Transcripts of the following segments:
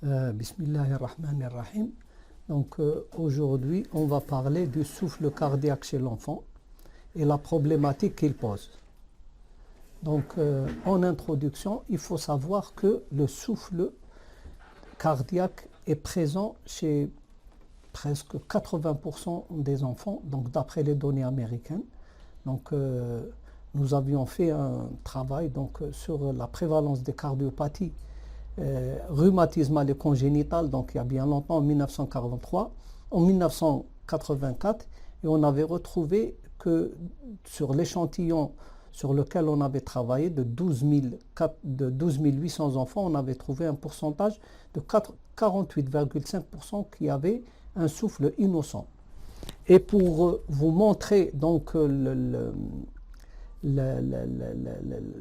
Bismillahirrahmanirrahim. Donc aujourd'hui, on va parler du souffle cardiaque chez l'enfant et la problématique qu'il pose. Donc en introduction, il faut savoir que le souffle cardiaque est présent chez presque 80% des enfants, donc d'après les données américaines. Donc nous avions fait un travail sur la prévalence des cardiopathies rhumatismales et congénitales, donc il y a bien longtemps, en 1943, en 1984, et on avait retrouvé que sur l'échantillon sur lequel on avait travaillé de 12 800 enfants, on avait trouvé un pourcentage de 48,5% qui avaient un souffle innocent. Et pour vous montrer donc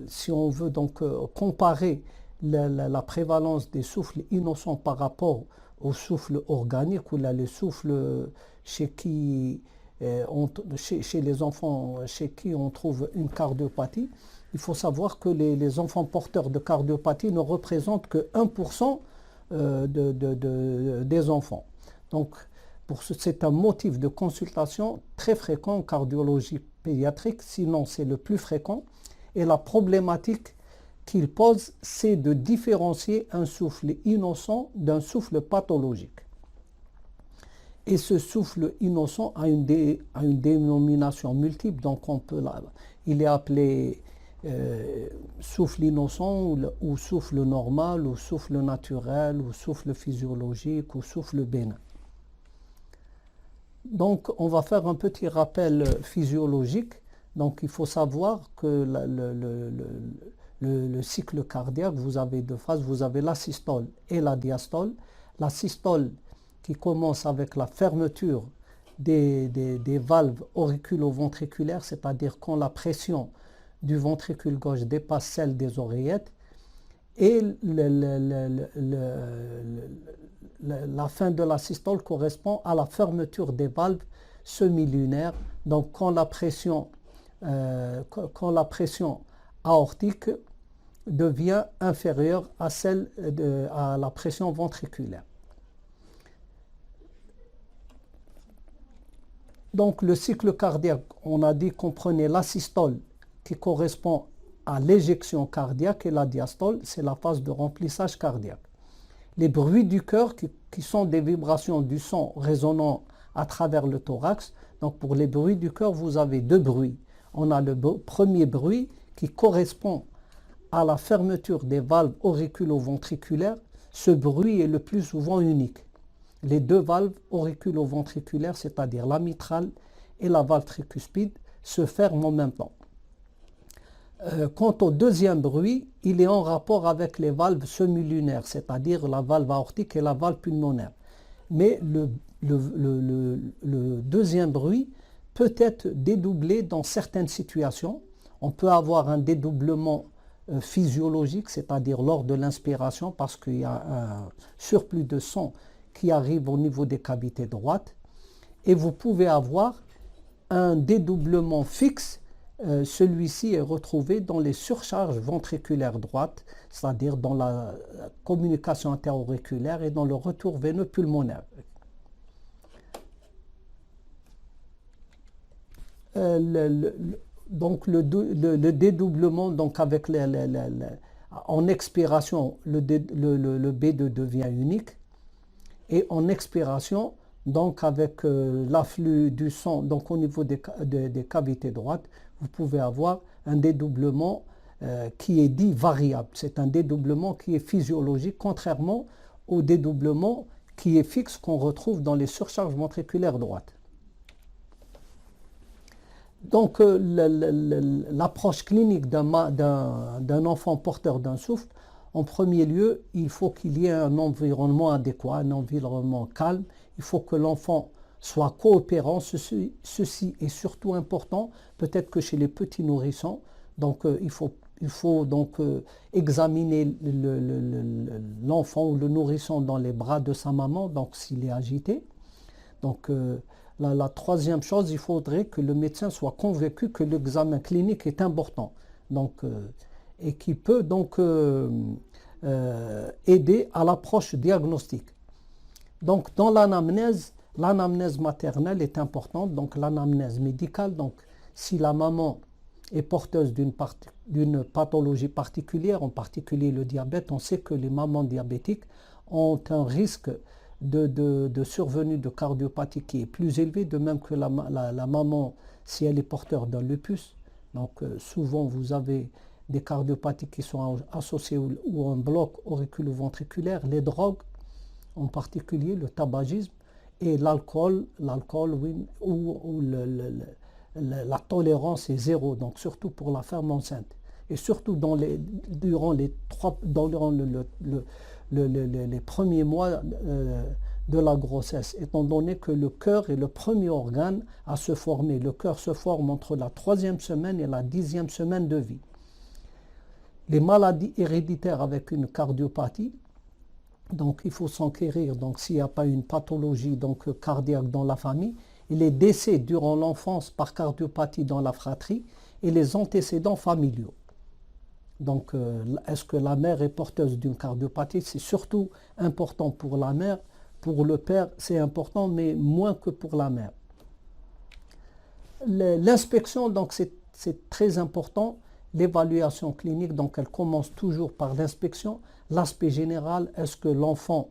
si on veut donc comparer la prévalence des souffles innocents par rapport aux souffles organiques, ou là les souffles chez les enfants chez qui on trouve une cardiopathie, il faut savoir que les enfants porteurs de cardiopathie ne représentent que 1% des enfants. Donc c'est un motif de consultation très fréquent en cardiologie pédiatrique, sinon c'est le plus fréquent. Et la problématique qu'il pose, c'est de différencier un souffle innocent d'un souffle pathologique. Et ce souffle innocent a une dénomination multiple, donc il est appelé souffle innocent ou souffle normal ou souffle naturel ou souffle physiologique ou souffle bénin. Donc on va faire un petit rappel physiologique. Donc il faut savoir que le cycle cardiaque, vous avez deux phases, vous avez la systole et la diastole. La systole qui commence avec la fermeture des valves auriculo-ventriculaires, c'est-à-dire quand la pression du ventricule gauche dépasse celle des oreillettes, et la fin de la systole correspond à la fermeture des valves semi-lunaires. Donc quand la pression aortique devient inférieure à à la pression ventriculaire. Donc le cycle cardiaque, on a dit qu'on prenait la systole qui correspond à l'éjection cardiaque, et la diastole, c'est la phase de remplissage cardiaque. Les bruits du cœur qui sont des vibrations du son résonnant à travers le thorax. Donc pour les bruits du cœur, vous avez deux bruits. On a le premier bruit qui correspond à la fermeture des valves auriculo-ventriculaires. Ce bruit est le plus souvent unique. Les deux valves auriculo-ventriculaires, c'est-à-dire la mitrale et la valve tricuspide, se ferment en même temps. Quant au deuxième bruit, il est en rapport avec les valves semi-lunaires, c'est-à-dire la valve aortique et la valve pulmonaire. Mais le deuxième bruit peut être dédoublé dans certaines situations. On peut avoir un dédoublement physiologique, c'est-à-dire lors de l'inspiration, parce qu'il y a un surplus de son qui arrive au niveau des cavités droites. Et vous pouvez avoir un dédoublement fixe. Celui-ci est retrouvé dans les surcharges ventriculaires droites, c'est-à-dire dans la communication interauriculaire et dans le retour veineux pulmonaire. Donc le dédoublement, donc avec en expiration, le B2 devient unique, et en expiration, donc avec l'afflux du sang, donc au niveau des cavités droites, vous pouvez avoir un dédoublement qui est dit variable. C'est un dédoublement qui est physiologique, contrairement au dédoublement qui est fixe qu'on retrouve dans les surcharges ventriculaires droites. Donc l'approche clinique d'un enfant porteur d'un souffle, en premier lieu, il faut qu'il y ait un environnement adéquat, un environnement calme. Il faut que l'enfant soit coopérant. Ceci est surtout important, peut-être que chez les petits nourrissons. Donc il faut donc examiner l'enfant ou le nourrisson dans les bras de sa maman, donc s'il est agité. Donc la troisième chose, il faudrait que le médecin soit convaincu que l'examen clinique est important, donc, et qui peut donc aider à l'approche diagnostique. Donc dans l'anamnèse maternelle est importante, donc l'anamnèse médicale. Donc si la maman est porteuse d'une pathologie particulière, en particulier le diabète, on sait que les mamans diabétiques ont un risque de survenue de cardiopathie qui est plus élevé, de même que la maman, si elle est porteur d'un lupus. Donc souvent vous avez des cardiopathies qui sont associées ou en bloc auriculo-ventriculaire, les drogues, en particulier le tabagisme, et l'alcool, oui, ou la tolérance est zéro, donc surtout pour la femme enceinte. Et surtout durant les premiers mois de la grossesse, étant donné que le cœur est le premier organe à se former. Le cœur se forme entre la 3e semaine et la 10e semaine de vie. Les maladies héréditaires avec une cardiopathie, donc il faut s'enquérir, donc s'il n'y a pas une pathologie cardiaque dans la famille, et les décès durant l'enfance par cardiopathie dans la fratrie et les antécédents familiaux. Donc est-ce que la mère est porteuse d'une cardiopathie? C'est surtout important pour la mère. Pour le père, c'est important, mais moins que pour la mère. L'inspection, donc c'est très important. L'évaluation clinique, donc elle commence toujours par l'inspection. L'aspect général, est-ce que l'enfant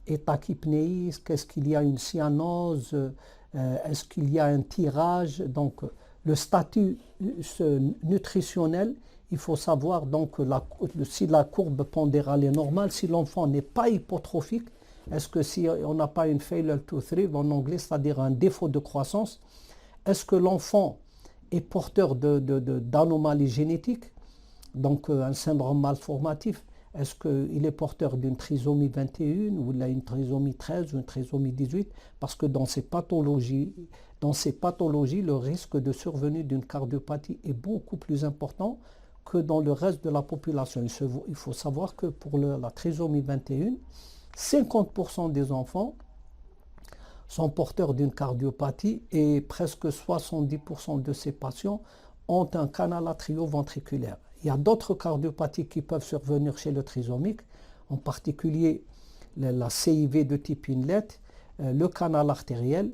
est tachypnéique? Est-ce qu'il y a une cyanose? Est-ce qu'il y a un tirage? Donc le statut nutritionnel, il faut savoir donc si la courbe pondérale est normale, si l'enfant n'est pas hypotrophique, est-ce que si on n'a pas une failure to thrive en anglais, c'est-à-dire un défaut de croissance, est-ce que l'enfant est porteur d'anomalies génétiques, donc un syndrome malformatif? Est-ce qu'il est porteur d'une trisomie 21 ou il a une trisomie 13 ou une trisomie 18? Parce que dans ces pathologies, le risque de survenue d'une cardiopathie est beaucoup plus important que dans le reste de la population. Il faut savoir que pour la trisomie 21, 50% des enfants sont porteurs d'une cardiopathie et presque 70% de ces patients ont un canal atrioventriculaire. Il y a d'autres cardiopathies qui peuvent survenir chez le trisomique, en particulier la CIV de type inlet, le canal artériel,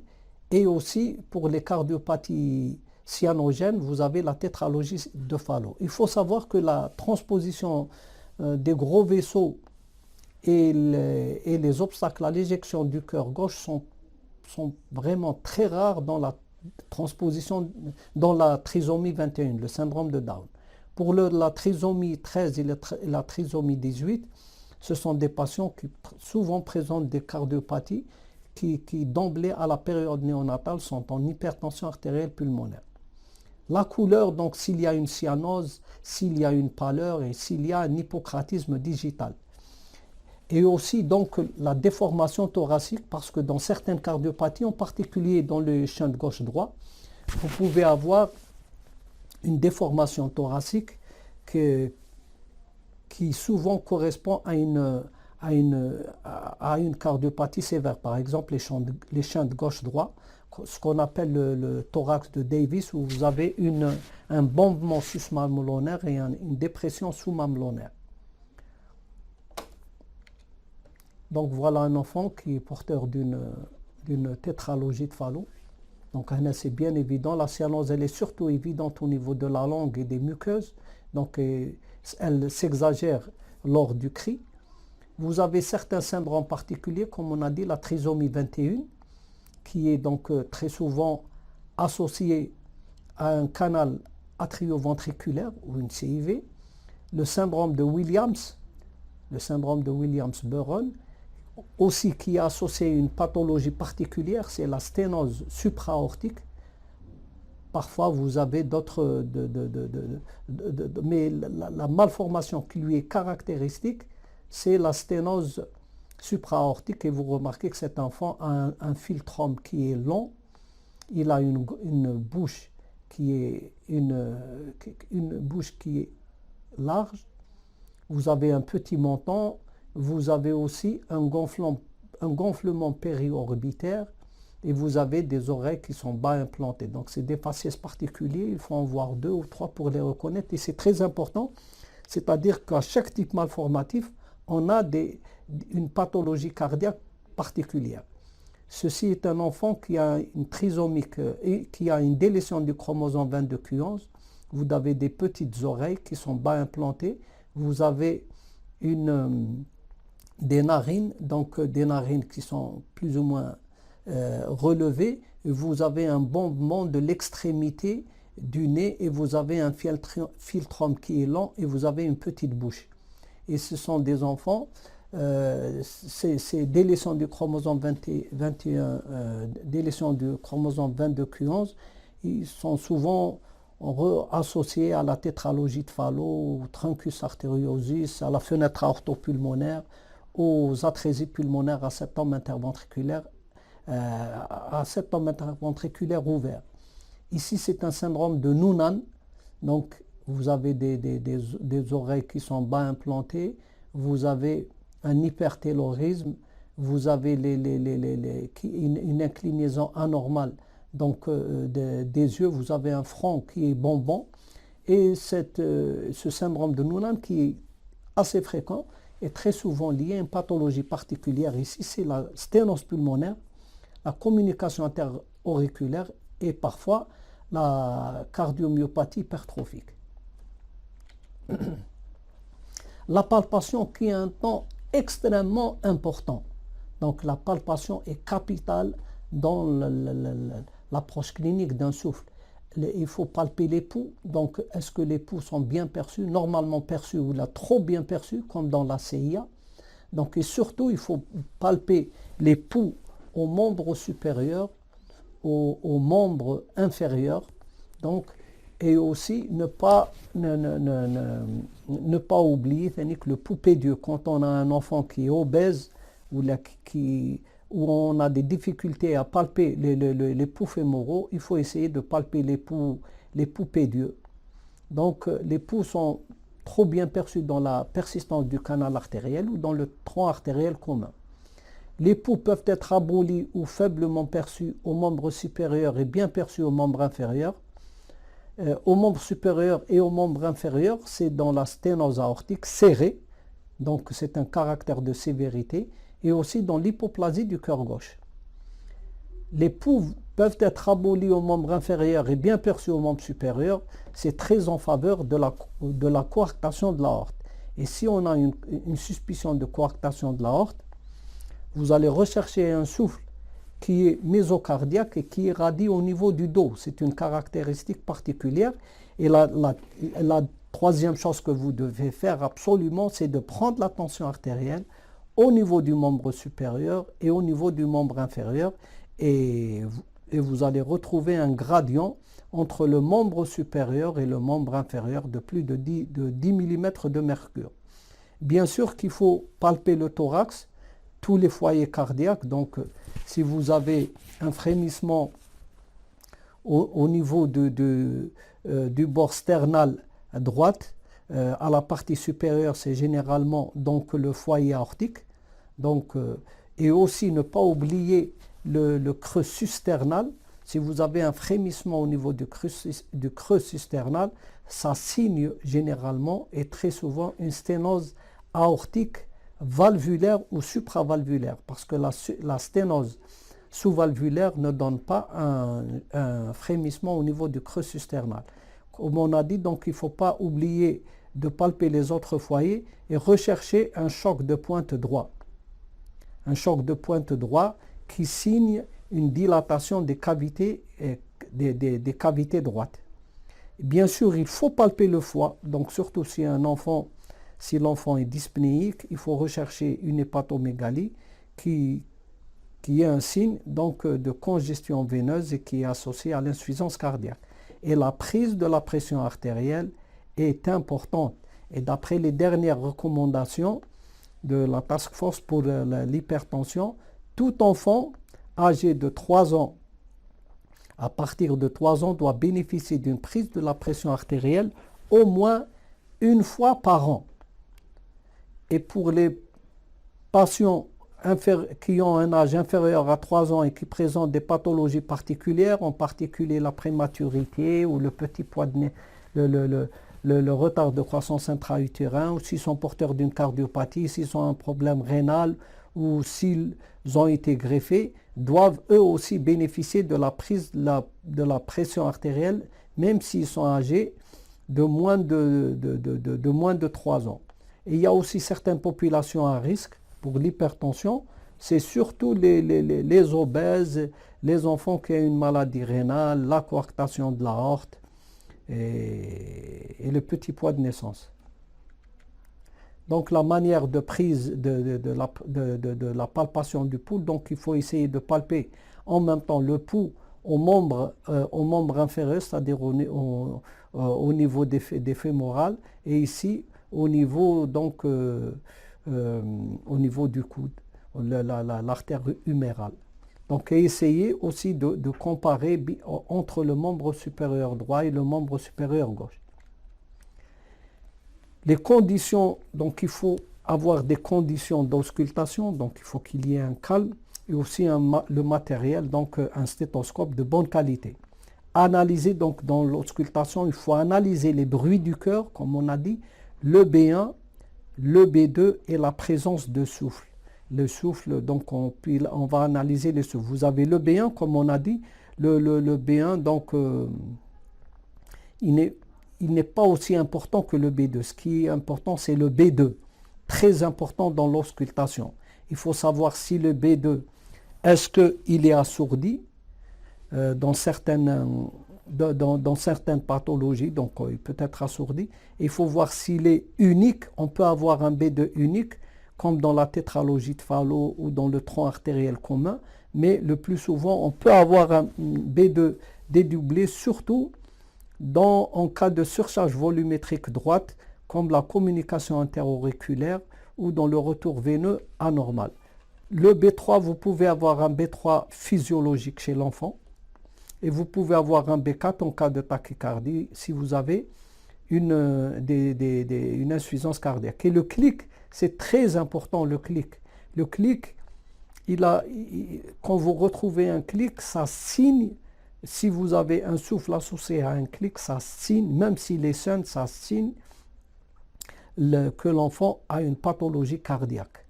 et aussi pour les cardiopathies cyanogènes, vous avez la tétralogie de Fallot. Il faut savoir que la transposition des gros vaisseaux et les obstacles à l'éjection du cœur gauche sont vraiment très rares dans la transposition, dans la trisomie 21, le syndrome de Down. Pour la trisomie 13 et la trisomie 18, ce sont des patients qui souvent présentent des cardiopathies qui d'emblée à la période néonatale sont en hypertension artérielle pulmonaire. La couleur, donc s'il y a une cyanose, s'il y a une pâleur et s'il y a un hypocratisme digital. Et aussi donc la déformation thoracique, parce que dans certaines cardiopathies, en particulier dans le shunt gauche-droit, vous pouvez avoir une déformation thoracique qui souvent correspond à une cardiopathie sévère. Par exemple, les shunts gauche-droit, ce qu'on appelle le thorax de Davis, où vous avez un bombement susmamelonnaire et une dépression sous-mamelonnaire. Donc voilà un enfant qui est porteur d'une tétralogie de Fallot. Donc c'est bien évident. La cyanose, elle est surtout évidente au niveau de la langue et des muqueuses. Donc elle s'exagère lors du cri. Vous avez certains syndromes particuliers, comme on a dit, la trisomie 21, qui est donc très souvent associée à un canal atrioventriculaire ou une CIV. Le syndrome de Williams, Burron, aussi qui est associé à une pathologie particulière, c'est la sténose supraortique. Parfois, vous avez d'autres... mais la malformation qui lui est caractéristique, c'est la sténose supraortique. Et vous remarquez que cet enfant a un philtrome qui est long. Il a une bouche qui est large. Vous avez un petit menton. Vous avez aussi un gonflement périorbitaire et vous avez des oreilles qui sont bas implantées. Donc c'est des faciès particuliers, il faut en voir 2 ou 3 pour les reconnaître et c'est très important. c'est-à-dire qu'à chaque type malformatif, on a une pathologie cardiaque particulière. Ceci est un enfant qui a une trisomique et qui a une délétion du chromosome 22q11. Vous avez des petites oreilles qui sont bas implantées. Vous avez des narines, donc des narines qui sont plus ou moins relevées. Vous avez un bombement de l'extrémité du nez et vous avez un philtrum qui est lent et vous avez une petite bouche. Et ce sont des enfants, ces délétions du chromosome 21, délétions du chromosome 22q11, ils sont souvent associés à la tétralogie de Fallot, au truncus arteriosus, à la fenêtre aortopulmonaire, aux atrésies pulmonaires à septum interventriculaire, ouvert. Ici, c'est un syndrome de Noonan. Donc, vous avez des oreilles qui sont bas implantées, vous avez un hypertélorisme, vous avez une inclinaison anormale donc, des yeux, vous avez un front qui est bombant. Et ce syndrome de Noonan, qui est assez fréquent, est très souvent lié à une pathologie particulière. Ici, c'est la sténose pulmonaire, la communication interauriculaire et parfois la cardiomyopathie hypertrophique. La palpation qui est un temps extrêmement important. Donc la palpation est capitale dans l'approche clinique d'un souffle. Il faut palper les pouls. Donc est-ce que les pouls sont bien perçus, normalement perçus ou là trop bien perçus, comme dans la CIA. Donc et surtout il faut palper les pouls aux membres supérieurs, aux membres inférieurs. Donc et aussi ne pas oublier que le pouls pédieux, quand on a un enfant qui est obèse ou où on a des difficultés à palper les pouls fémoraux, il faut essayer de palper les pouls pédieux. Donc les pouls sont trop bien perçus dans la persistance du canal artériel ou dans le tronc artériel commun. Les pouls peuvent être abolis ou faiblement perçus aux membres supérieurs et bien perçus aux membres inférieurs. Aux membres supérieurs et aux membres inférieurs, c'est dans la sténose aortique serrée, donc c'est un caractère de sévérité, et aussi dans l'hypoplasie du cœur gauche. Les pouls peuvent être abolis aux membres inférieurs et bien perçus aux membres supérieurs, c'est très en faveur de la coarctation de l'aorte. Et si on a une suspicion de coarctation de l'aorte, vous allez rechercher un souffle qui est mésocardiaque et qui irradie au niveau du dos. C'est une caractéristique particulière. Et la troisième chose que vous devez faire absolument, c'est de prendre la tension artérielle au niveau du membre supérieur et au niveau du membre inférieur. Et vous allez retrouver un gradient entre le membre supérieur et le membre inférieur de plus de 10 mm de mercure. Bien sûr qu'il faut palper le thorax, tous les foyers cardiaques. Donc, si vous avez un frémissement au niveau du bord sternal à droite, à la partie supérieure, c'est généralement donc le foyer aortique. Donc, et aussi ne pas oublier le creux susternal. Si vous avez un frémissement au niveau du creux susternal, ça signe généralement et très souvent une sténose aortique valvulaire ou supravalvulaire, parce que la sténose sous-valvulaire ne donne pas un frémissement au niveau du creux susternal. Comme on a dit, donc il ne faut pas oublier de palper les autres foyers et rechercher un choc de pointe droit. Un choc de pointe droit qui signe une dilatation des cavités, des cavités droites. Bien sûr, il faut palper le foie, donc surtout si l'enfant est dyspnéique, il faut rechercher une hépatomégalie qui est un signe donc, de congestion veineuse et qui est associée à l'insuffisance cardiaque. Et la prise de la pression artérielle est importante. Et d'après les dernières recommandations de la Task Force pour l'hypertension, tout enfant âgé de 3 ans, à partir de 3 ans, doit bénéficier d'une prise de la pression artérielle au moins une fois par an. Et pour les patients qui ont un âge inférieur à 3 ans et qui présentent des pathologies particulières, en particulier la prématurité ou le petit poids de le retard de croissance intra-utérin, ou s'ils sont porteurs d'une cardiopathie, s'ils ont un problème rénal, ou s'ils ont été greffés, doivent eux aussi bénéficier de la prise de la pression artérielle, même s'ils sont âgés de moins de 3 ans. Et il y a aussi certaines populations à risque pour l'hypertension, c'est surtout les obèses, les enfants qui ont une maladie rénale, la coarctation de l'aorte et le petit poids de naissance. Donc la manière de prise de la palpation du pouls, donc il faut essayer de palper en même temps le pouls au membre inférieur, c'est-à-dire au niveau des fémorales, et ici au niveau, donc, au niveau du coude, l'artère humérale. Donc essayer aussi de comparer entre le membre supérieur droit et le membre supérieur gauche. Les conditions, donc il faut avoir des conditions d'auscultation, donc il faut qu'il y ait un calme et aussi le matériel, donc un stéthoscope de bonne qualité. Analyser, donc dans l'auscultation, il faut analyser les bruits du cœur, comme on a dit, le B1, le B2 et la présence de souffle. Le souffle, donc on va analyser les souffles. Vous avez le B1, comme on a dit, le B1, donc il n'est pas aussi important que le B2. Ce qui est important, c'est le B2, très important dans l'auscultation. Il faut savoir si le B2, est-ce qu'il est assourdi dans certaines pathologies, donc il peut être assourdi. Il faut voir s'il est unique. On peut avoir un B2 unique, comme dans la tétralogie de Fallot ou dans le tronc artériel commun, mais le plus souvent, on peut avoir un B2 dédoublé, surtout en cas de surcharge volumétrique droite, comme la communication interauriculaire ou dans le retour veineux anormal. Le B3, vous pouvez avoir un B3 physiologique chez l'enfant et vous pouvez avoir un B4 en cas de tachycardie si vous avez une insuffisance cardiaque. Et le clic, c'est très important, le clic. Le clic, quand vous retrouvez un clic, ça signe. Si vous avez un souffle associé à un clic, ça signe, même s'il est sain, ça signe que l'enfant a une pathologie cardiaque.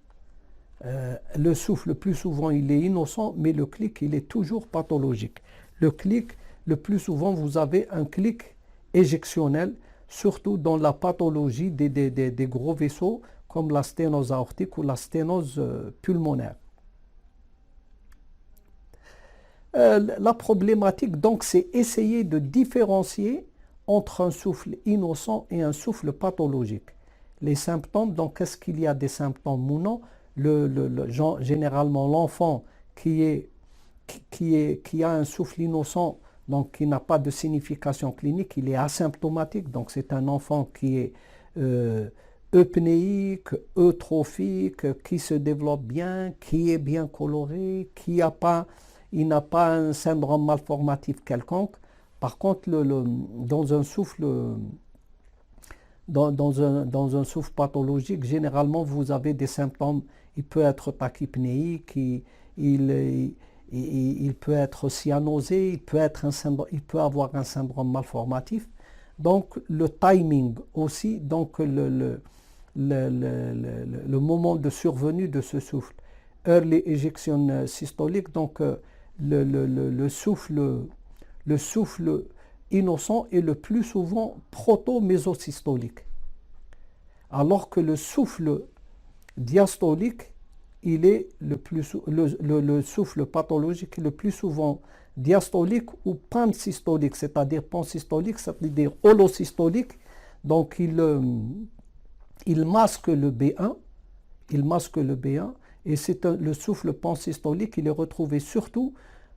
Le souffle, le plus souvent, il est innocent, mais le clic, il est toujours pathologique. Le clic, le plus souvent, vous avez un clic éjectionnel, surtout dans la pathologie des gros vaisseaux, comme la sténose aortique ou la sténose pulmonaire. La problématique, donc, c'est essayer de différencier entre un souffle innocent et un souffle pathologique. Les symptômes, donc, est-ce qu'il y a des symptômes ou non? Généralement, l'enfant qui a un souffle innocent, donc qui n'a pas de signification clinique, il est asymptomatique, donc c'est un enfant qui est eupnéique, eutrophique, qui se développe bien, qui est bien coloré, il n'a pas un syndrome malformatif quelconque. Par contre, dans un souffle pathologique, généralement, vous avez des symptômes. Il peut être tachypnéique, il peut être cyanosé, il peut avoir un syndrome malformatif. Donc, le timing aussi, donc le moment de survenue de ce souffle. Early ejection systolique, donc le souffle innocent est le plus souvent proto-mésosystolique. Alors que le souffle diastolique, il est le souffle pathologique est le plus souvent diastolique ou pansystolique, c'est-à-dire pansystolique, c'est-à-dire holosystolique. Donc il masque le B1, et le souffle pansystolique, il est retrouvé surtout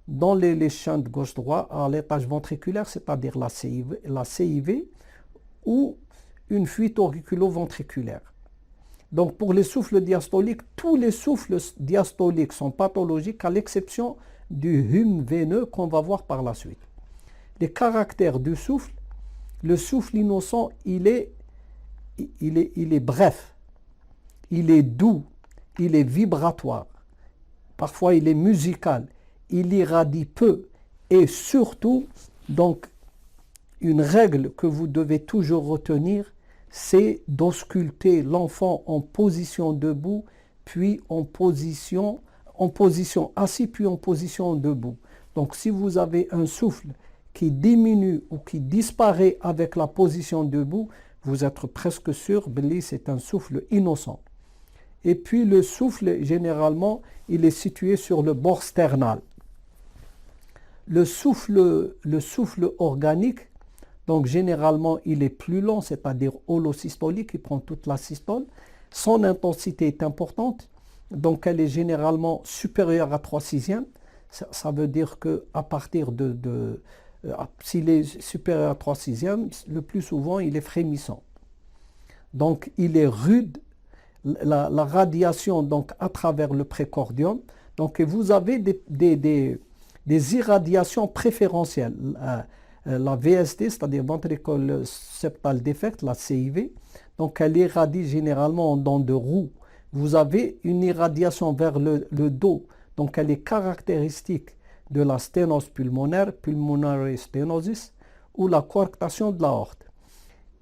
dans les shunts gauche-droit à l'étage ventriculaire, c'est-à-dire la CIV, ou une fuite auriculo-ventriculaire. Donc pour les souffles diastoliques, tous les souffles diastoliques sont pathologiques à l'exception du hum veineux qu'on va voir par la suite. Les caractères du souffle, le souffle innocent, il est bref, il est doux, il est vibratoire, parfois il est musical, il irradie peu et surtout, donc, une règle que vous devez toujours retenir, c'est d'ausculter l'enfant en position debout, puis en position assis, puis en position debout. Donc si vous avez un souffle qui diminue ou qui disparaît avec la position debout, vous êtes presque sûr que c'est un souffle innocent. Et puis le souffle, généralement, il est situé sur le bord sternal. Le souffle organique, donc généralement, il est plus long, c'est-à-dire holosystolique, il prend toute la systole. Son intensité est importante, donc elle est généralement supérieure à 3/6. Ça veut dire qu'à partir s'il est supérieur à 3/6, le plus souvent, il est frémissant. Donc, il est rude, la radiation donc, à travers le précordium. Donc, vous avez des irradiations préférentielles. La VSD, c'est-à-dire ventricule septal defect, la CIV, donc elle irradie généralement en dents de roue. Vous avez une irradiation vers le dos, donc elle est caractéristique de la sténose pulmonaire, pulmonary stenosis, ou la coarctation de l'aorte.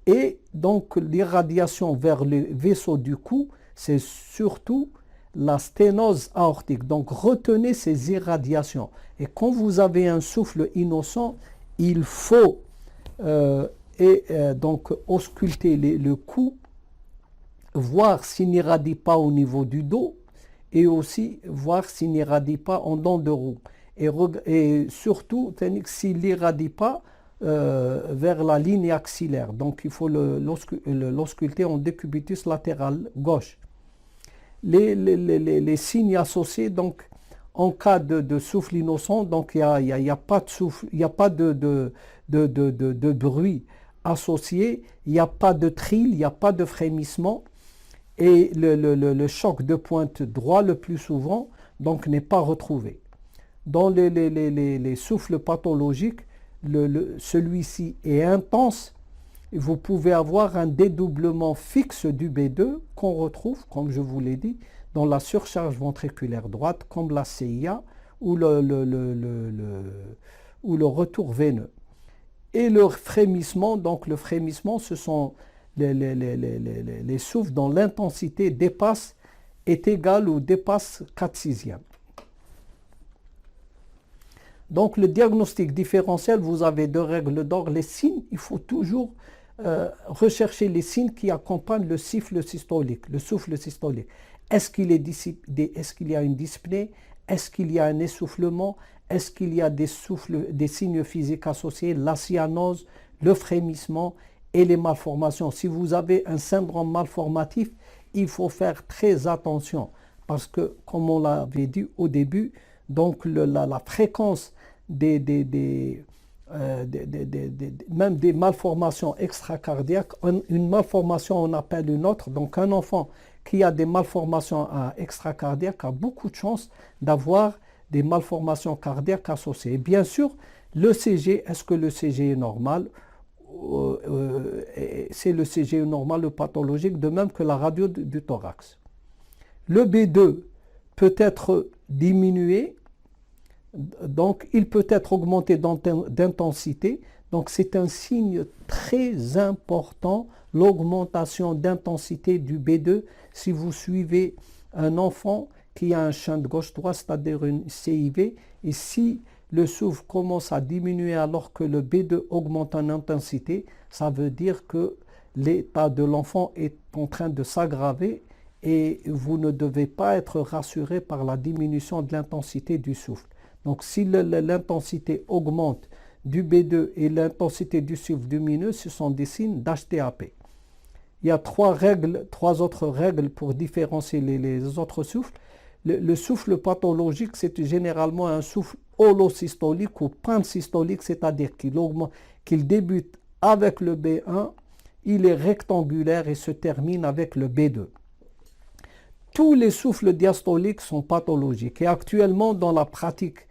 Et donc l'irradiation vers le vaisseau du cou, c'est surtout la sténose aortique. Donc retenez ces irradiations. Et quand vous avez un souffle innocent, il faut donc ausculter le cou, voir s'il n'irradie pas au niveau du dos et aussi voir s'il n'irradie pas en dents de roue. Et surtout, s'il n'irradie pas vers la ligne axillaire. Donc il faut l'ausculter en décubitus latéral gauche. Les signes associés, donc en cas de souffle innocent, donc il n'y a pas de souffle, il n'y a pas de bruit associé, il n'y a pas de trill, il n'y a pas de frémissement, et le choc de pointe droit le plus souvent donc n'est pas retrouvé. Dans les souffles pathologiques, celui-ci est intense. Vous pouvez avoir un dédoublement fixe du B2 qu'on retrouve, comme je vous l'ai dit, dans la surcharge ventriculaire droite, comme la CIA ou le retour veineux. Et le frémissement, donc le frémissement, ce sont les souffles dont l'intensité est égale ou dépasse 4/6. Donc le diagnostic différentiel, vous avez deux règles d'or. Les signes, il faut toujours rechercher les signes qui accompagnent le souffle systolique. Est-ce qu'il y a une dyspnée? Est-ce qu'il y a un essoufflement? Est-ce qu'il y a des signes physiques associés? La cyanose, le frémissement et les malformations. Si vous avez un syndrome malformatif, il faut faire très attention parce que, comme on l'avait dit au début, donc la fréquence même des malformations extracardiaques, une malformation on appelle une autre. Donc un enfant qui a des malformations extracardiaques a beaucoup de chances d'avoir des malformations cardiaques associées. Et bien sûr, le CG, est-ce que le CG est normal? C'est le CG normal, le pathologique, de même que la radio du thorax. Le B2 peut être diminué, donc il peut être augmenté d'intensité. Donc c'est un signe très important, l'augmentation d'intensité du B2. Si vous suivez un enfant qui a un shunt gauche-droite, c'est-à-dire une CIV, et si le souffle commence à diminuer alors que le B2 augmente en intensité, ça veut dire que l'état de l'enfant est en train de s'aggraver et vous ne devez pas être rassuré par la diminution de l'intensité du souffle. Donc si l'intensité augmente du B2 et l'intensité du souffle diminue, ce sont des signes d'HTAP. Il y a trois autres règles pour différencier les autres souffles. Le souffle pathologique, c'est généralement un souffle holosystolique ou pansystolique, c'est-à-dire qu'il débute avec le B1, il est rectangulaire et se termine avec le B2. Tous les souffles diastoliques sont pathologiques. Et actuellement, dans la pratique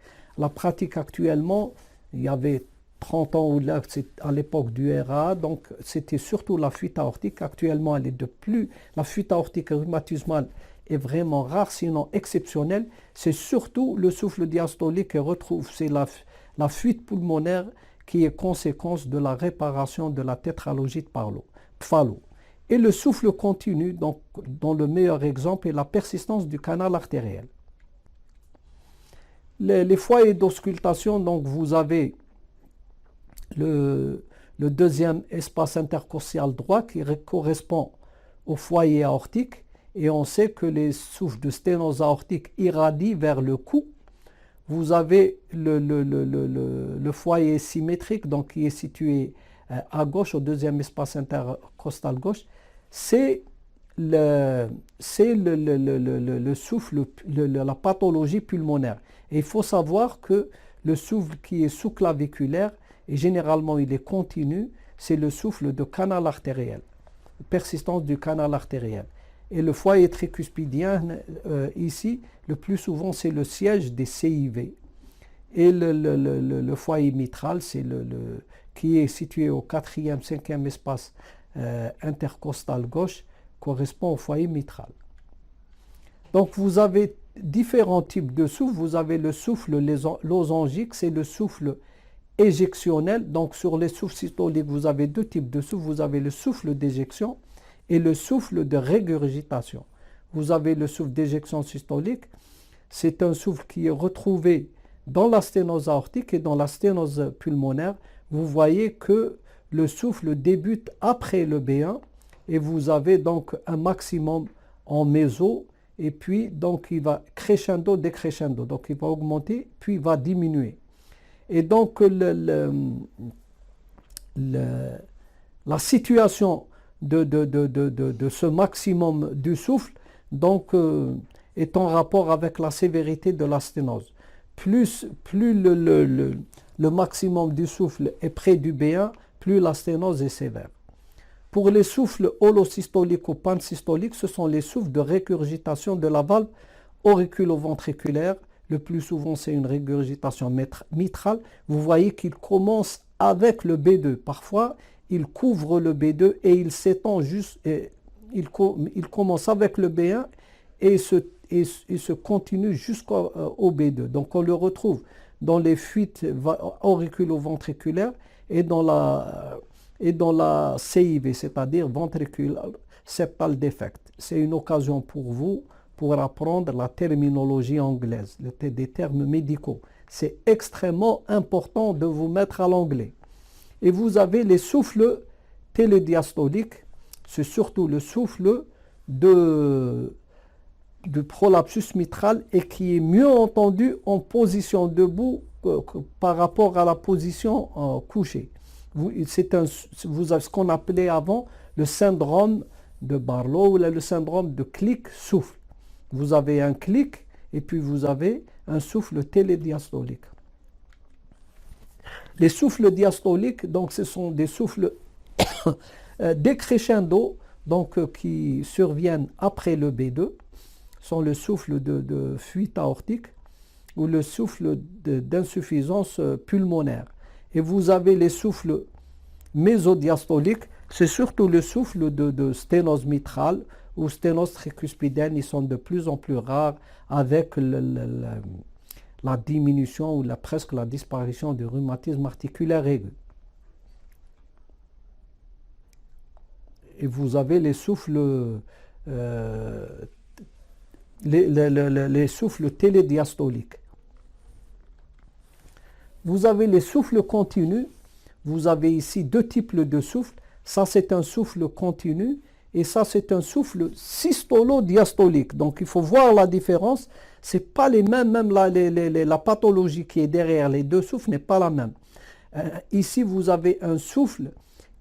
actuellement, il y avait 30 ans ou là, à l'époque du RA, donc c'était surtout la fuite aortique. Actuellement, elle est de plus. La fuite aortique rhumatismale est vraiment rare, sinon exceptionnelle. C'est surtout le souffle diastolique qu'on retrouve, c'est la fuite pulmonaire qui est conséquence de la réparation de la tétralogie de Fallot. Et le souffle continu, donc, dont le meilleur exemple est la persistance du canal artériel. Les foyers d'auscultation, donc vous avez le deuxième espace intercostal droit qui correspond au foyer aortique, et on sait que les souffles de sténose aortique irradient vers le cou. Vous avez le foyer symétrique, donc qui est situé à gauche, au deuxième espace intercostal gauche. C'est le souffle, la pathologie pulmonaire. Et il faut savoir que le souffle qui est sous-claviculaire, et généralement il est continu, c'est le souffle de canal artériel, persistance du canal artériel. Et le foyer tricuspidien, ici, le plus souvent, c'est le siège des CIV. Et le foyer mitral, c'est qui est situé au 4e, 5e espace intercostal gauche, correspond au foyer mitral. Donc, vous avez différents types de souffle. Vous avez le souffle losangique, c'est le souffle éjectionnel. Donc, sur les souffles systoliques, vous avez deux types de souffle. Vous avez le souffle d'éjection et le souffle de régurgitation. Vous avez le souffle d'éjection systolique, c'est un souffle qui est retrouvé dans la sténose aortique et dans la sténose pulmonaire. Vous voyez que le souffle débute après le B1 et vous avez donc un maximum en méso et puis donc il va crescendo, décrescendo, donc il va augmenter puis il va diminuer. Et donc la situation de ce maximum du souffle donc, est en rapport avec la sévérité de la sténose. Plus le maximum du souffle est près du B1, plus la sténose est sévère. Pour les souffles holosystoliques ou pansystoliques, ce sont les souffles de régurgitation de la valve auriculo-ventriculaire. Le plus souvent, c'est une régurgitation mitrale. Vous voyez qu'il commence avec le B2. Parfois, il couvre le B2 et il s'étend juste, il commence avec le B1 et se continue jusqu'au B2. Donc on le retrouve dans les fuites auriculo-ventriculaires et dans la CIV, c'est-à-dire ventricular septal defect. C'est une occasion pour vous pour apprendre la terminologie anglaise, des termes médicaux. C'est extrêmement important de vous mettre à l'anglais. Et vous avez les souffles télédiastoliques, c'est surtout le souffle du prolapsus mitral et qui est mieux entendu en position debout par rapport à la position couchée. C'est ce qu'on appelait avant le syndrome de Barlow ou le syndrome de clic-souffle. Vous avez un clic et puis vous avez un souffle télédiastolique. Les souffles diastoliques, donc ce sont des souffles décrescendo, donc qui surviennent après le B2, sont le souffle de fuite aortique ou le souffle d'insuffisance pulmonaire. Et vous avez les souffles mésodiastoliques, c'est surtout le souffle de sténose mitrale ou sténose tricuspidienne. Ils sont de plus en plus rares avec la diminution ou presque la disparition du rhumatisme articulaire aigu. Et vous avez les souffles, les souffles télédiastoliques. Vous avez les souffles continus. Vous avez ici deux types de souffles. Ça, c'est un souffle continu et ça, c'est un souffle systolo-diastolique. Donc, il faut voir la différence. Ce n'est pas les mêmes, même la pathologie qui est derrière les deux souffles n'est pas la même. Ici, vous avez un souffle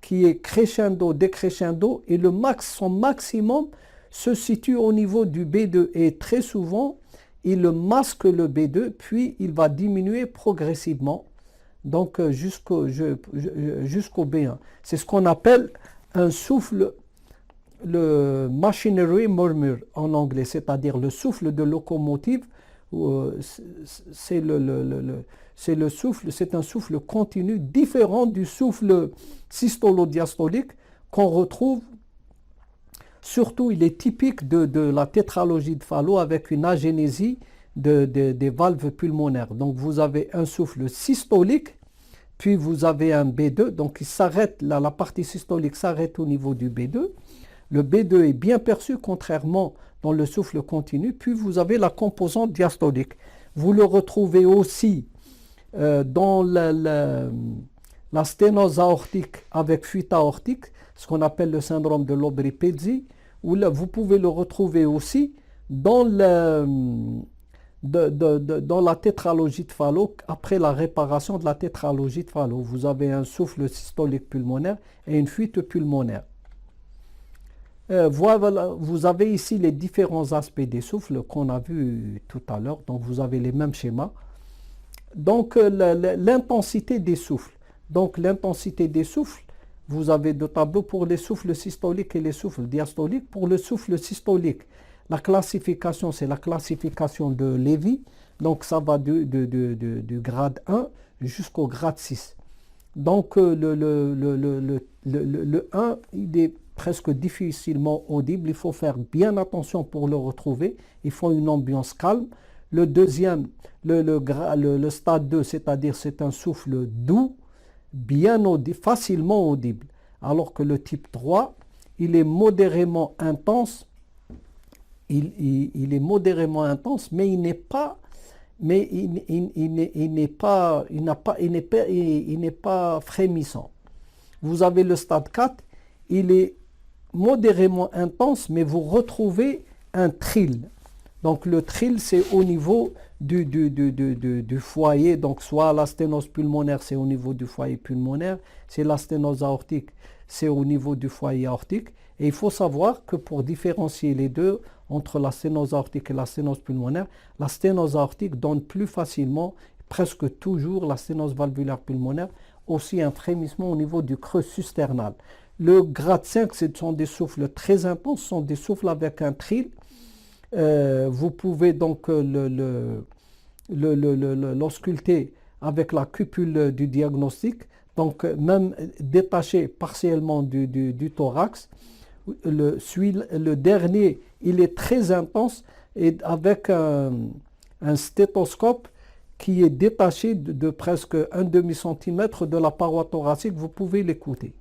qui est crescendo, décrescendo et son maximum se situe au niveau du B2 et très souvent, il masque le B2 puis il va diminuer progressivement donc jusqu'au B1. C'est ce qu'on appelle un souffle, le machinery murmur en anglais, c'est-à-dire le souffle de locomotive. C'est un souffle continu différent du souffle systolo-diastolique qu'on retrouve. Surtout, il est typique de la tétralogie de Fallot avec une agénésie des valves pulmonaires. Donc, vous avez un souffle systolique puis vous avez un B2, donc il s'arrête, la partie systolique s'arrête au niveau du B2. Le B2 est bien perçu, contrairement dans le souffle continu, puis vous avez la composante diastolique. Vous le retrouvez aussi dans la sténose aortique avec fuite aortique, ce qu'on appelle le syndrome de l'Aubry-Pezzi, où là, vous pouvez le retrouver aussi dans dans la tétralogie de Fallot, après la réparation de la tétralogie de Fallot. Vous avez un souffle systolique pulmonaire et une fuite pulmonaire. Voilà, vous avez ici les différents aspects des souffles qu'on a vus tout à l'heure. Donc vous avez les mêmes schémas. Donc l'intensité des souffles. Donc l'intensité des souffles, vous avez deux tableaux pour les souffles systoliques et les souffles diastoliques. Pour le souffle systolique, la classification, c'est la classification de Lévy. Donc ça va du grade 1 jusqu'au grade 6. Donc le 1, il est presque difficilement audible. Il faut faire bien attention pour le retrouver. Il faut une ambiance calme. Le deuxième, le stade 2, c'est-à-dire c'est un souffle doux, bien audible, facilement audible. Alors que le type 3, il est modérément intense. Il est modérément intense, mais il n'est pas, il n'est pas frémissant. Vous avez le stade 4, il est modérément intense, mais vous retrouvez un trill. Donc le trill, c'est au niveau du foyer, donc soit la sténose pulmonaire, c'est au niveau du foyer pulmonaire, c'est la sténose aortique, c'est au niveau du foyer aortique. Et il faut savoir que pour différencier les deux, entre la sténose aortique et la sténose pulmonaire, la sténose aortique donne plus facilement, presque toujours, la sténose valvulaire pulmonaire, aussi un frémissement au niveau du creux susternal. Le grade 5, ce sont des souffles très intenses, ce sont des souffles avec un trill. Vous pouvez donc l'ausculter avec la cupule du diagnostic, donc même détaché partiellement du thorax. Le dernier, il est très intense et avec un stéthoscope qui est détaché de presque un demi-centimètre de la paroi thoracique, vous pouvez l'écouter.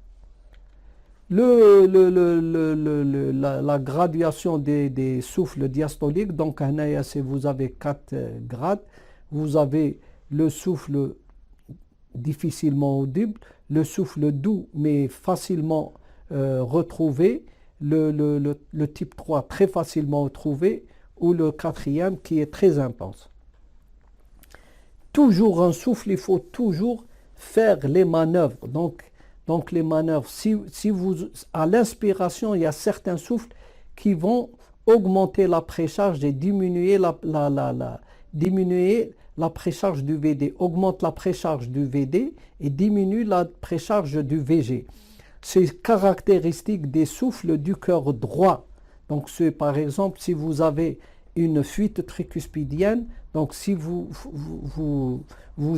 La graduation des souffles diastoliques, donc vous avez 4 grades. Vous avez le souffle difficilement audible, le souffle doux mais facilement retrouvé, le type 3 très facilement retrouvé, ou le 4e qui est très intense. Toujours un souffle, il faut toujours faire les manœuvres. Donc les manœuvres, si vous, à l'inspiration, il y a certains souffles qui vont augmenter la précharge et diminuer diminuer la précharge du VD, augmente la précharge du VD et diminue la précharge du VG. C'est caractéristique des souffles du cœur droit. Donc par exemple, si vous avez une fuite tricuspidienne, donc si vous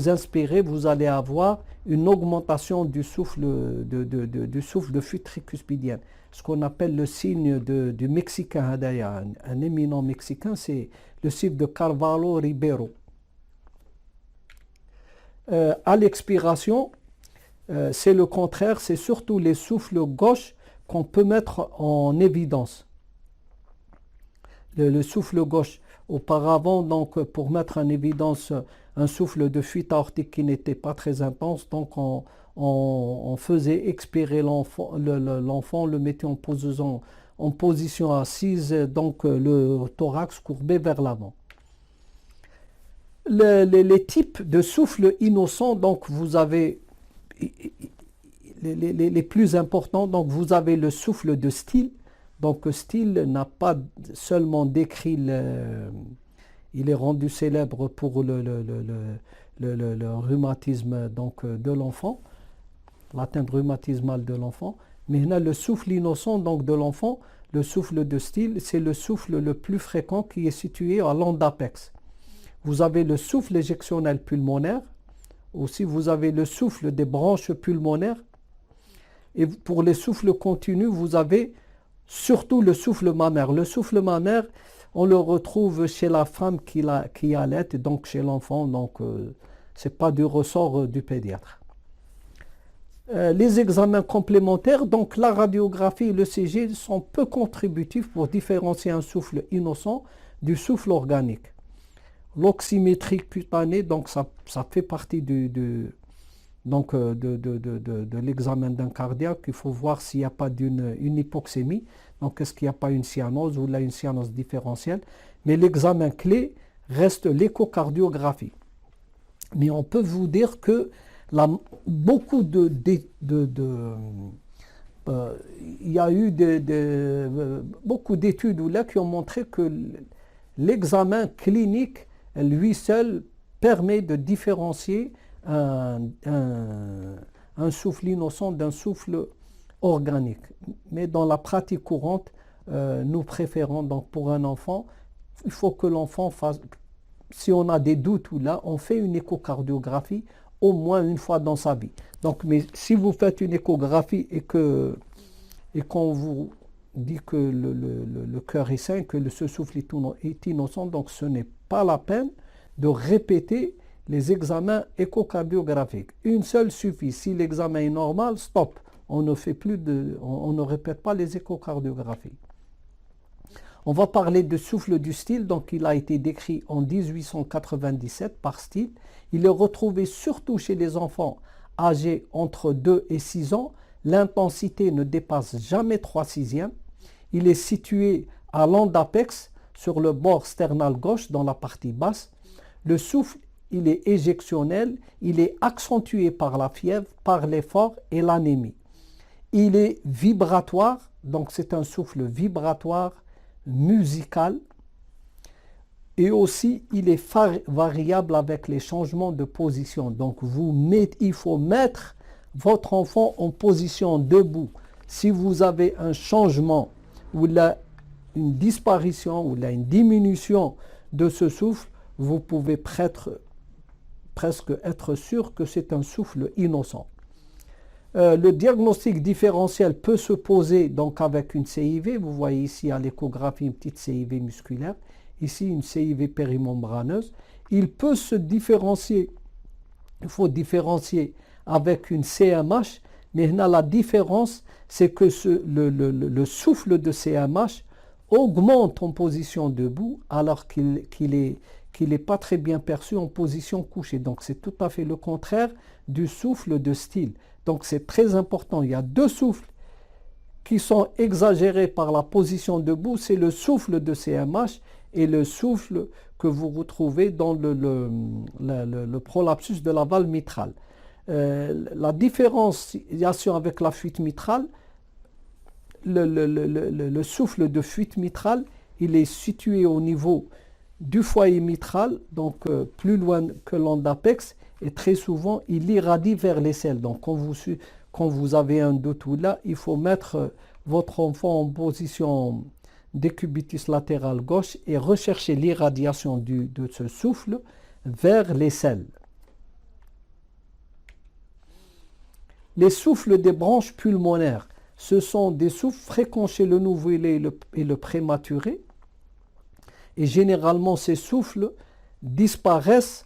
inspirez, vous allez avoir une augmentation du souffle de fuite tricuspidienne. Ce qu'on appelle le signe du Mexicain, un éminent Mexicain, c'est le signe de Carvalho Ribeiro. À l'expiration, c'est le contraire, c'est surtout les souffles gauches qu'on peut mettre en évidence. Le souffle gauche, auparavant, donc pour mettre en évidence un souffle de fuite aortique qui n'était pas très intense, donc on faisait expirer l'enfant, le mettait en position assise, donc le thorax courbé vers l'avant. Les types de souffles innocents, donc vous avez les plus importants, donc vous avez le souffle de Steele. Donc Steele n'a pas seulement décrit, il est rendu célèbre pour le rhumatisme donc, de l'enfant, l'atteinte rhumatismale de l'enfant, mais il y a le souffle innocent donc, de l'enfant, le souffle de Steele, c'est le souffle le plus fréquent qui est situé à l'endapex. Vous avez le souffle éjectionnel pulmonaire, aussi vous avez le souffle des branches pulmonaires, et pour les souffles continus, vous avez surtout le souffle mammaire. Le souffle mammaire, on le retrouve chez la femme qui allait, donc chez l'enfant, donc ce n'est pas du ressort du pédiatre. Les examens complémentaires, donc la radiographie et le CG sont peu contributifs pour différencier un souffle innocent du souffle organique. L'oxymétrie cutanée, donc ça fait partie donc, de l'examen d'un cardiaque. Il faut voir s'il n'y a pas une hypoxémie. Donc, est-ce qu'il n'y a pas une cyanose ou là une cyanose différentielle. Mais l'examen clé reste l'échocardiographie. Mais on peut vous dire que beaucoup il y a eu beaucoup d'études là qui ont montré que l'examen clinique, lui seul, permet de différencier un souffle innocent d'un souffle organique. Mais dans la pratique courante, nous préférons donc pour un enfant, il faut que l'enfant fasse, si on a des doutes ou là, on fait une échocardiographie au moins une fois dans sa vie. Donc, mais si vous faites une échographie et qu'on vous dit que le cœur est sain, que ce souffle est innocent, donc ce n'est pas la peine de répéter les examens échocardiographiques. Une seule suffit. Si l'examen est normal, stop. On ne répète pas les échocardiographies. On va parler de souffle du Still. Donc, il a été décrit en 1897 par Still. Il est retrouvé surtout chez les enfants âgés entre 2 et 6 ans. L'intensité ne dépasse jamais 3/6. Il est situé à l'endapex, sur le bord sternal gauche, dans la partie basse. Le souffle, il est éjectionnel. Il est accentué par la fièvre, par l'effort et l'anémie. Il est vibratoire. Donc, c'est un souffle vibratoire, musical. Et aussi, il est variable avec les changements de position. Donc, il faut mettre votre enfant en position debout. Si vous avez un changement ou là, une disparition ou là, une diminution de ce souffle, vous pouvez presque être sûr que c'est un souffle innocent. Le diagnostic différentiel peut se poser donc avec une CIV. Vous voyez ici à l'échographie une petite CIV musculaire. Ici une CIV périmembraneuse. Il peut se différencier. Il faut différencier avec une CMH. Mais là, la différence, c'est que le souffle de CMH augmente en position debout alors qu'il n'est pas très bien perçu en position couchée. Donc c'est tout à fait le contraire du souffle de Still. Donc c'est très important. Il y a deux souffles qui sont exagérés par la position debout. C'est le souffle de CMH et le souffle que vous retrouvez dans le prolapsus de la valve mitrale. La différenciation avec la fuite mitrale, le souffle de fuite mitrale, il est situé au niveau du foyer mitral, donc plus loin que l'endapex, et très souvent il irradie vers l'aisselle. Donc quand vous avez un doute ou là, il faut mettre votre enfant en position décubitus latéral gauche et rechercher l'irradiation de ce souffle vers l'aisselle. Les souffles des branches pulmonaires, ce sont des souffles fréquents chez le nouveau-né et le prématuré. Et généralement, ces souffles disparaissent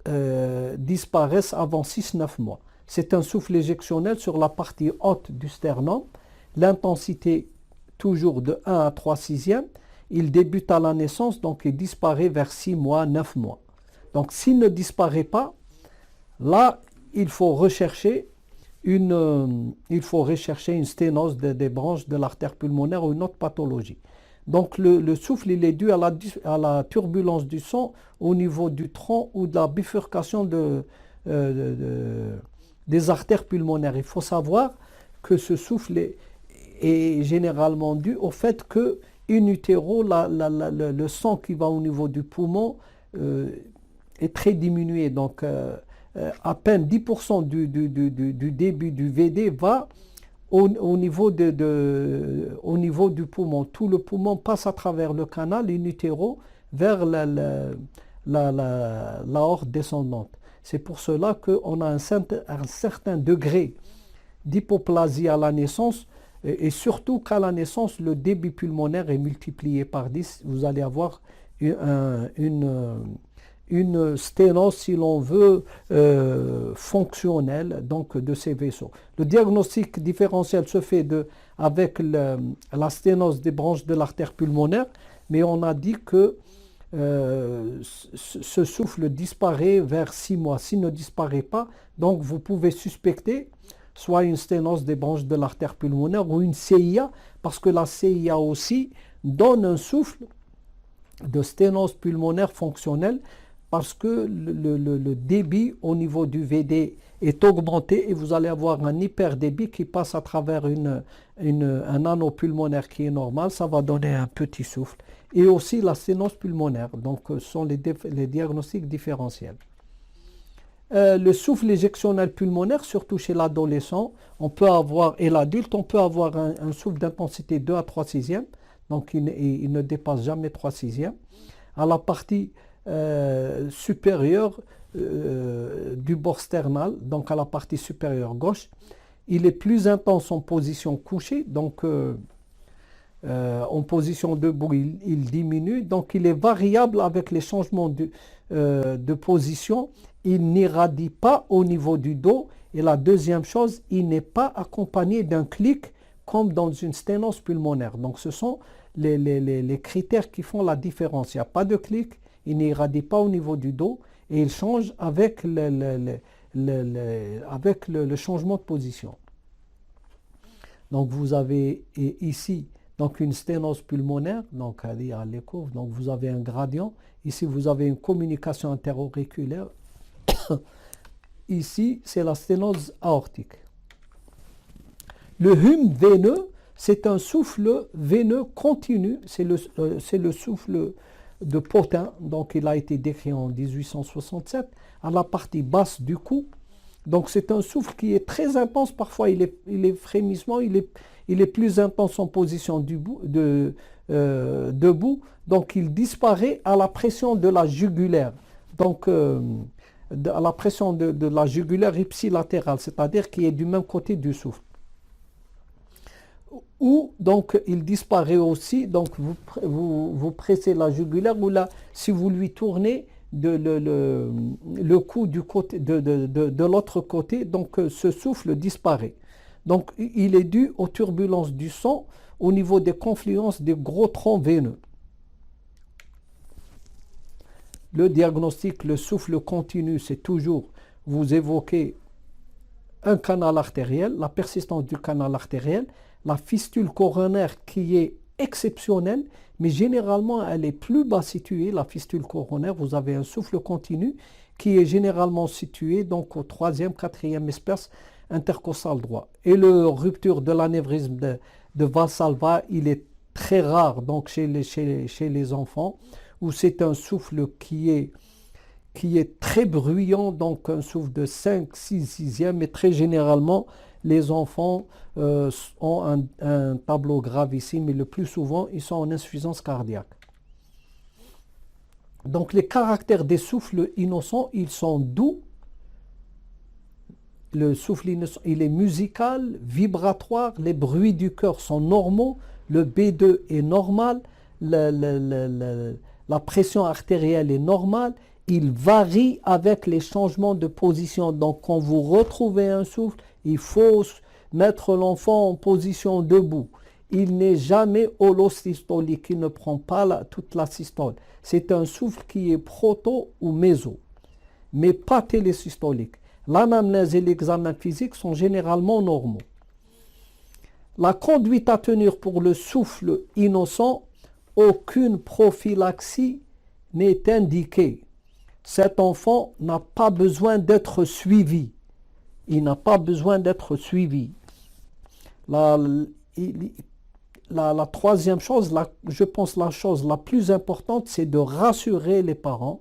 avant 6-9 mois. C'est un souffle éjectionnel sur la partie haute du sternum. L'intensité toujours de 1 à 3/6. Il débute à la naissance, donc il disparaît vers 6 mois, 9 mois. Donc s'il ne disparaît pas, là, il faut rechercher une sténose des branches de l'artère pulmonaire ou une autre pathologie. Donc le souffle, il est dû à la turbulence du sang au niveau du tronc ou de la bifurcation des artères pulmonaires. Il faut savoir que ce souffle est généralement dû au fait que in utero, le sang qui va au niveau du poumon est très diminué. Donc à peine 10% du début du VD va au niveau du poumon. Tout le poumon passe à travers le canal in utero vers l'aorte descendante. C'est pour cela qu'on a un certain degré d'hypoplasie à la naissance et surtout qu'à la naissance, le débit pulmonaire est multiplié par 10. Vous allez avoir une une sténose, si l'on veut, fonctionnelle donc, de ces vaisseaux. Le diagnostic différentiel se fait avec la sténose des branches de l'artère pulmonaire, mais on a dit que ce souffle disparaît vers 6 mois. S'il ne disparaît pas, donc vous pouvez suspecter soit une sténose des branches de l'artère pulmonaire ou une CIA, parce que la CIA aussi donne un souffle de sténose pulmonaire fonctionnelle, parce que le débit au niveau du VD est augmenté et vous allez avoir un hyperdébit qui passe à travers un anneau pulmonaire qui est normal, ça va donner un petit souffle. Et aussi la sténose pulmonaire, donc ce sont les diagnostics différentiels. Le souffle éjectionnel pulmonaire, surtout chez l'adolescent, on peut avoir, et l'adulte, on peut avoir un souffle d'intensité 2 à 3 sixièmes, donc il ne dépasse jamais 3 sixièmes. À la partie supérieure du bord sternal, donc à la partie supérieure gauche, il est plus intense en position couchée, donc en position debout, il diminue, donc il est variable avec les changements de position. Il n'irradie pas au niveau du dos. Et la deuxième chose, il n'est pas accompagné d'un clic comme dans une sténose pulmonaire. Donc ce sont les critères qui font la différence. Il n'y a pas de clic, il n'irradie pas au niveau du dos et il change avec le changement de position. Donc vous avez ici donc une sténose pulmonaire, donc à l'écho, donc vous avez un gradient. Ici vous avez une communication interauriculaire. Ici c'est la sténose aortique. Le hum veineux, c'est un souffle veineux continu, c'est le souffle de Potin, donc il a été décrit en 1867, à la partie basse du cou. Donc c'est un souffle qui est très intense, parfois il est frémissement, il est plus intense en position debout, donc il disparaît à la pression de la jugulaire, donc à la pression de la jugulaire ipsilatérale, c'est-à-dire qui est du même côté du souffle. Ou donc il disparaît aussi, donc vous pressez la jugulaire, ou là, si vous lui tournez le cou du côté, de l'autre côté, donc ce souffle disparaît. Donc il est dû aux turbulences du sang au niveau des confluences des gros troncs veineux. Le diagnostic, le souffle continu, c'est toujours, vous évoquez un canal artériel, la persistance du canal artériel, la fistule coronaire qui est exceptionnelle, mais généralement elle est plus bas située, la fistule coronaire, vous avez un souffle continu qui est généralement situé donc au 3e, 4e espace intercostal droit. Et la rupture de l'anévrisme de Valsalva, il est très rare donc chez les enfants, où c'est un souffle qui est très bruyant, donc un souffle de 5, 6 sixièmes, et très généralement, les enfants ont un tableau gravissime, mais le plus souvent, ils sont en insuffisance cardiaque. Donc les caractères des souffles innocents, ils sont doux. Le souffle innocent, il est musical, vibratoire, les bruits du cœur sont normaux, le B2 est normal, la pression artérielle est normale, il varie avec les changements de position. Donc quand vous retrouvez un souffle, il faut mettre l'enfant en position debout. Il n'est jamais holosystolique, il ne prend pas toute la systole. C'est un souffle qui est proto ou méso, mais pas télésystolique. L'anamnèse et l'examen physique sont généralement normaux. La conduite à tenir pour le souffle innocent, aucune prophylaxie n'est indiquée. Cet enfant n'a pas besoin d'être suivi. Il n'a pas besoin d'être suivi. La troisième chose, je pense la chose la plus importante, c'est de rassurer les parents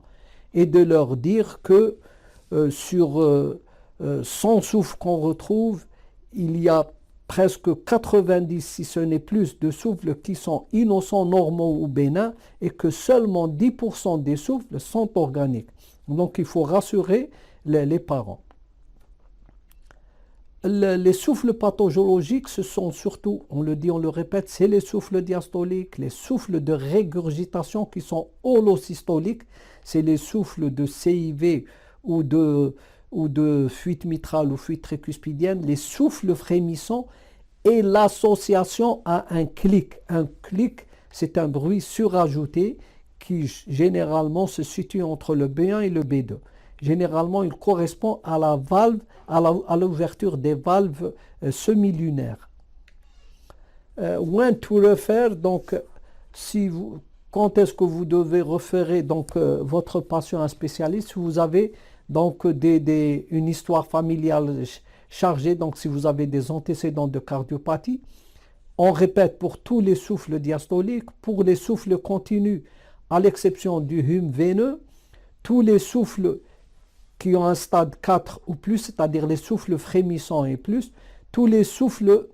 et de leur dire que sur 100 souffles qu'on retrouve, il y a presque 90, si ce n'est plus, de souffles qui sont innocents, normaux ou bénins, et que seulement 10% des souffles sont organiques. Donc il faut rassurer les parents. Les souffles pathologiques, ce sont surtout, on le dit, on le répète, c'est les souffles diastoliques, les souffles de régurgitation qui sont holosystoliques, c'est les souffles de CIV ou de fuite mitrale ou fuite tricuspidienne, les souffles frémissants et l'association à un clic. Un clic, c'est un bruit surajouté qui généralement se situe entre le B1 et le B2. Généralement, il correspond à la valve, à l'ouverture des valves semi-lunaires. When to refer, donc, quand est-ce que vous devez référer donc, votre patient à un spécialiste? Si vous avez donc une histoire familiale chargée, donc si vous avez des antécédents de cardiopathie, on répète pour tous les souffles diastoliques, pour les souffles continus, à l'exception du hume veineux, tous les souffles qui ont un stade 4 ou plus, c'est-à-dire les souffles frémissants et plus, tous les souffles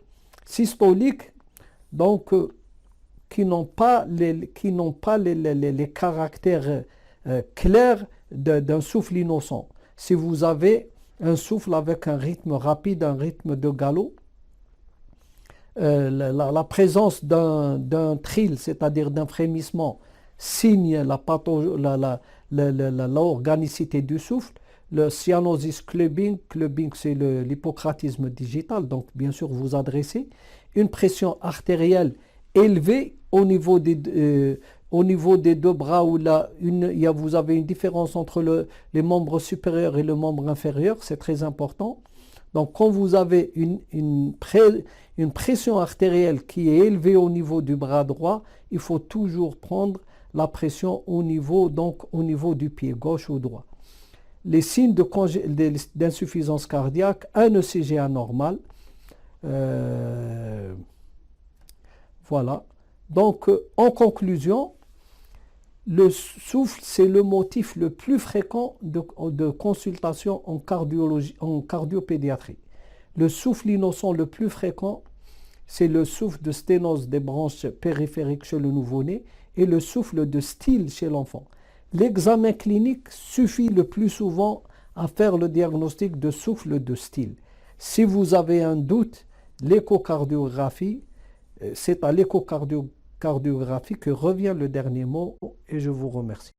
systoliques, donc qui n'ont pas les caractères clairs d'un souffle innocent. Si vous avez un souffle avec un rythme rapide, un rythme de galop, la présence d'un trill, c'est-à-dire d'un frémissement, signe l'organicité du souffle. Le cyanosis clubbing c'est l'hypocratisme digital, donc bien sûr vous adressez une pression artérielle élevée au niveau des deux bras où vous avez une différence entre les membres supérieurs et le membre inférieur, c'est très important. Donc quand vous avez une pression artérielle qui est élevée au niveau du bras droit, il faut toujours prendre la pression au niveau du pied gauche ou droit. Les signes d'insuffisance cardiaque, un ECG anormal. Voilà. Donc, en conclusion, le souffle, c'est le motif le plus fréquent de consultation en cardiopédiatrie. Le souffle innocent le plus fréquent, c'est le souffle de sténose des branches périphériques chez le nouveau-né et le souffle de Still chez l'enfant. L'examen clinique suffit le plus souvent à faire le diagnostic de souffle de Still. Si vous avez un doute, l'échocardiographie, c'est à l'échocardiographie que revient le dernier mot et je vous remercie.